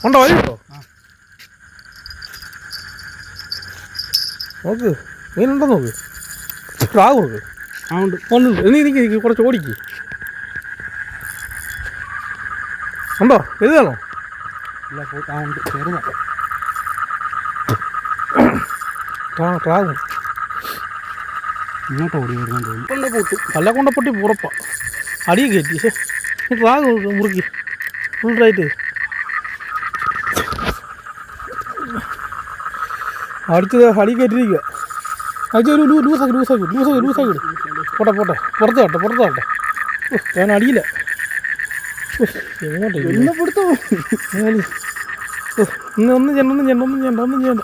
ഉണ്ടോ വലിയ ഉണ്ടോ? നോക്ക് മീനുണ്ടോ നോക്ക്. പ്രാവ് നോക്ക്. ആ ഉണ്ട്. ഒന്നുണ്ട്. എനിക്ക് കുറച്ച് ഓടിക്ക്. ഉണ്ടോ വലുതാണോ? ഇല്ല ആ ഉണ്ട്. ചെറുതാ. പ്രാവ് ഇങ്ങോട്ട് ഓടി വരുന്നു തോന്നുന്നു. കല്ല കൊണ്ടപ്പൊട്ടി പുറപ്പാ അടിയെ കയറ്റി. പക്ഷേ പ്രാവ് മുറുക്കി ഫുള്ളായിട്ട് അടിച്ചത് അടി കയറ്റിരിക്കുക. അടിച്ചൊരു ലൂസാക്കി പോട്ടെ പുറത്ത് കാട്ടെ. ഞാൻ അടിയില്ല. എങ്ങോട്ടെ കൊടുത്തോ. ഒന്നും ചെയ്യണ്ട.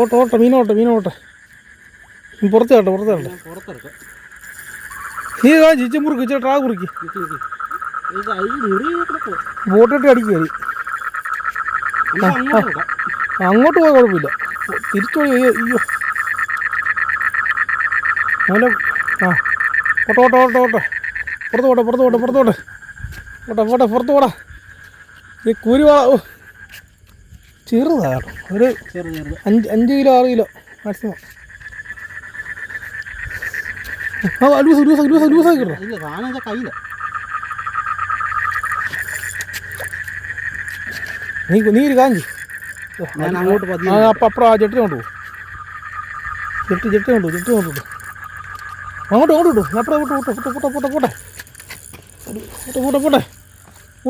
ഓട്ടെ മീനോട്ടെ. പുറത്ത് കാട്ടെ. നീ ചിച്ച മുറുക്ക് ഇച്ചിരി ട്രാ കുറുക്കി ബോട്ടിട്ട് അടിക്കരി. അങ്ങോട്ട് പോയാൽ കുഴപ്പമില്ല. തിരിച്ചു പോയി. അയ്യോ അങ്ങനെ. ഓട്ടെ പുറത്ത് പോടാ. ഈ കൂരിവാ ചെറുതാണ്. ഒരു 5 കിലോ 6 കിലോ മാക്സിമം. ലൂസാക്കി കിട്ടോ. നീ ഒരു കാഞ്ചി അപ്പുറം ആ ജെട്ടി കൊണ്ടുപോകും. ജെട്ടി കൊണ്ടുപോകും. അങ്ങോട്ട് വിട്ടു. അപ്പുറം പോട്ടെ.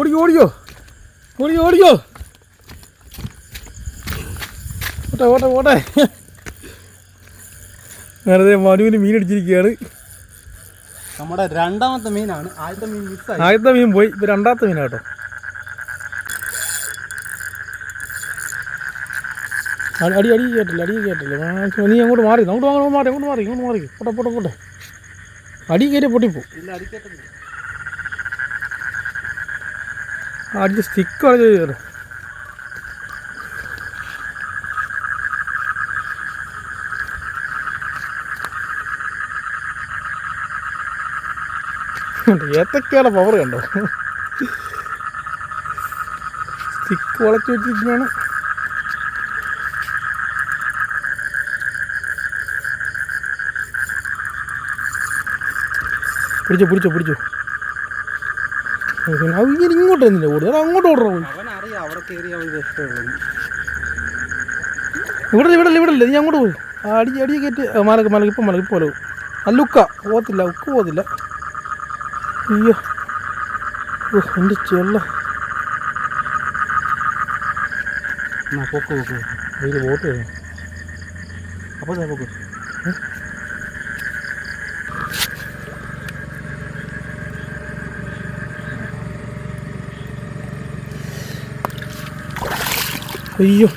ഓടിക്കോ. പോട്ടെ. വെറുതെ മനുവിന് മീൻ അടിച്ചിരിക്കുകയാണ്. നമ്മുടെ രണ്ടാമത്തെ മീനാണ്. ആദ്യത്തെ മീൻ പോയി. ഇപ്പം രണ്ടാമത്തെ മീനാട്ടോ. അടി കേട്ടില്ല. നീ അങ്ങോട്ട് മാറി. പോട്ടെ. അടി കയറി പൊട്ടിപ്പോ. അടിച്ച് സ്റ്റിക്ക് കളഞ്ഞു കയറി. ഏത്തക്കയുടെ പവർ കണ്ടോ. സ്റ്റിക്ക് വളച്ച് വെച്ചിരിക്കുകയാണ്. പിടിച്ചോ. ഇങ്ങോട്ട് തന്നില്ല ഓടുക. അങ്ങോട്ട് ഓടണോ? ഇവിടെ നീ അങ്ങോട്ട് പോയി. അടി കയറ്റി മലക്ക് ഇപ്പം പോലെ നല്ല പോകത്തില്ല. അയ്യോ എൻ്റെ ചെള്ള പൊക്ക് അതിൽ ബോട്ട് വരും. അപ്പോൾ പൊക്ക്. അയ്യോ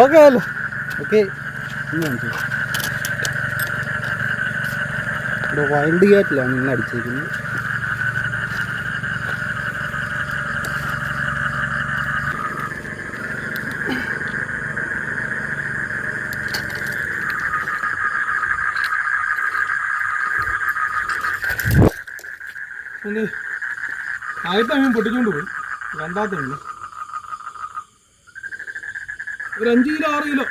ഓക്കെ അല്ലേ? ഓക്കെ. ഇവിടെ വൈൽഡ് ക്യാറ്റിലാണ് നിങ്ങൾ അടിച്ചിരിക്കുന്നത്. ആദ്യത്തെ മീൻ പൊട്ടിക്കൊണ്ട് പോയി. രണ്ടാമത്തെ മീൻ ഒരു 5 കിലോ 6 കിലോ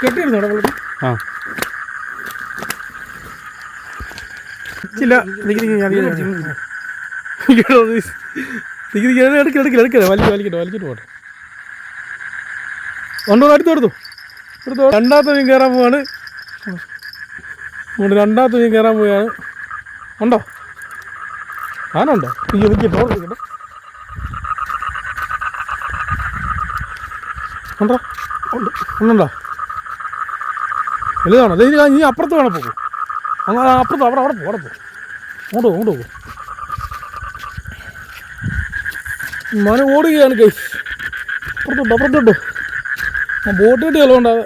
കെട്ടിയിരുന്നു അവിടെ വെള്ളത്തിൽ. വലിച്ചിട്ട് പോട്ടെ. അടുത്തെടുത്തു. രണ്ടാമത്തെ മീൻ കയറാൻ പോവാണ്. രണ്ടാമത്തെ മീൻ കയറാൻ പോവുകയാണ്. ഉണ്ടോ? ആനുണ്ടോ? നിൽക്കട്ടോ. ഉണ്ടോ? വലുതാണോ? നീ അപ്പുറത്ത് വേണം പോകും. അപ്പുറത്ത് അവിടെ പോകും. അങ്ങോട്ട് പോകും. മന ഓടുകയാണ് കൈ. അപ്പുറത്തോട്ടോ. ബോട്ടിട്ട് ചിലവുണ്ടാകുക.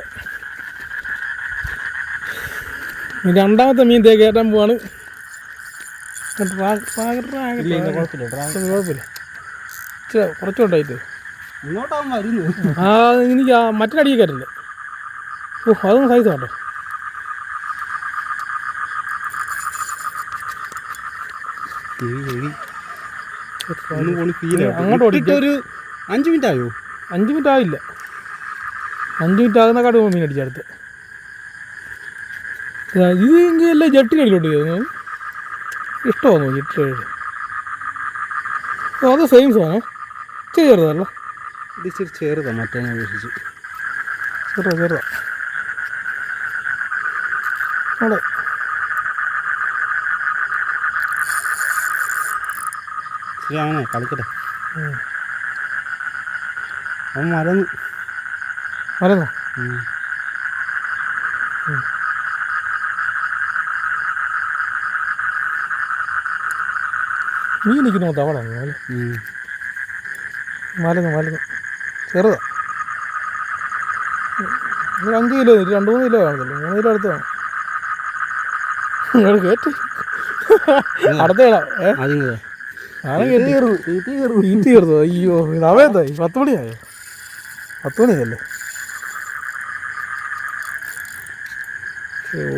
രണ്ടാമത്തെ മീൻ കയറ്റാൻ പോവാണ്. കുഴപ്പമില്ല. കുറച്ചുണ്ടായിട്ട് ഇങ്ങോട്ടാവും വരുന്നു. ആ എനിക്ക് ആ മറ്റൊരടിയെ കയറ്റില്ല. ഓ അതൊന്നും സൈസ് കേട്ടോ. അങ്ങോട്ട് ഓടിക്കും. ഒരു 5 മിനിറ്റ് ആയോ? 5 മിനിറ്റ് ആയില്ല. 5 മിനിറ്റ് ആകുന്നക്കാട് മീൻ അടിച്ചടുത്ത്. ഇത് എങ്കിലല്ലേ ജട്ടിനടിയിലോട്ട് ചെയ്യുന്നു. ഇഷ്ടമാണോ ജട്ടി? അത് സെയിം സാധനം. ചെറുതല്ലോ. ഇത് ഇച്ചിരി ചെറുതാ മറ്റേ അപേക്ഷിച്ച്. ചെറുതാ അവിടെ ശരിയാണോ? കളിക്കട്ടെ. അവൻ മറന്നു. മീൻ നിൽക്കുന്ന തവള മലന്ന് ചെറുതാ. ഒരു 5 കിലോ 2-3 കിലോ കാണത്തില്ല. 3 കിലോ അടുത്ത് കാണും. കയറ്റി അടുത്ത ഇടാം. തീറ്റി കയറുന്നു. അയ്യോ അവയെന്തായി? 10 മണിയായോ? 10 മണിയല്ലേ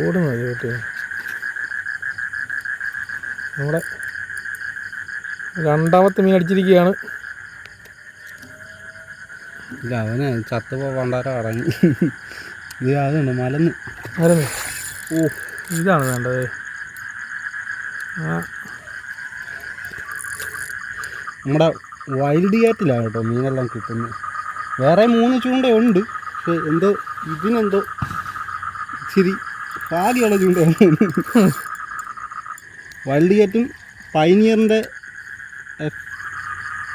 ഓടുന്നത് കേട്ടി. നമ്മുടെ രണ്ടാമത്തെ മീൻ അടിച്ചിരിക്കുകയാണ്. ഇല്ല അവന് ചത്തുപോ പണ്ടാരം അടങ്ങി. ഇത് അതുണ്ട് മലന്ന്. ഓ ഇതാണ് വേണ്ടത്. നമ്മുടെ വൈൽഡ് കാറ്റിലാണ് കേട്ടോ മീനെല്ലാം കിട്ടുന്നത്. വേറെ 3 ചൂണ്ടയുണ്ട്. പക്ഷെ എന്തോ ഇതിനെന്തോ ഇച്ചിരി പാതിയുള്ള ചൂണ്ടയാണ്. വൈൽഡ് കാറ്റും പൈനിയറിൻ്റെ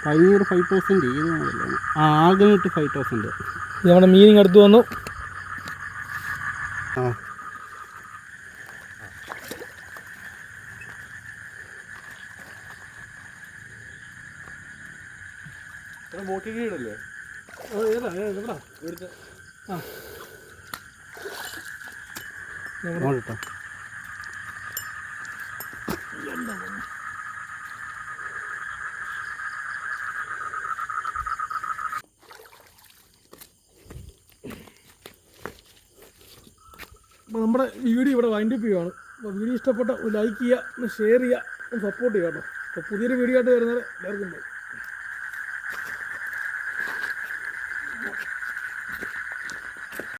പൈനിയർ 5000 ഏത് മോഡലാണ്? ആർഗനറ്റ് 5000. നമ്മുടെ മീനിങ് അടുത്ത് വന്നു. ആ ബോട്ടി കീഴല്ലേ? അപ്പോൾ നമ്മുടെ വീഡിയോ ഇവിടെ വൈൻഡപ്പ് ചെയ്യുകയാണ്. അപ്പോൾ വീഡിയോ ഇഷ്ടപ്പെട്ട ലൈക്ക് ചെയ്യുക, ഷെയർ ചെയ്യുക, സപ്പോർട്ട് ചെയ്യുക കേട്ടോ. അപ്പോൾ പുതിയൊരു വീഡിയോ ആയിട്ട് വരുന്നത് എല്ലാവർക്കും ബൈ.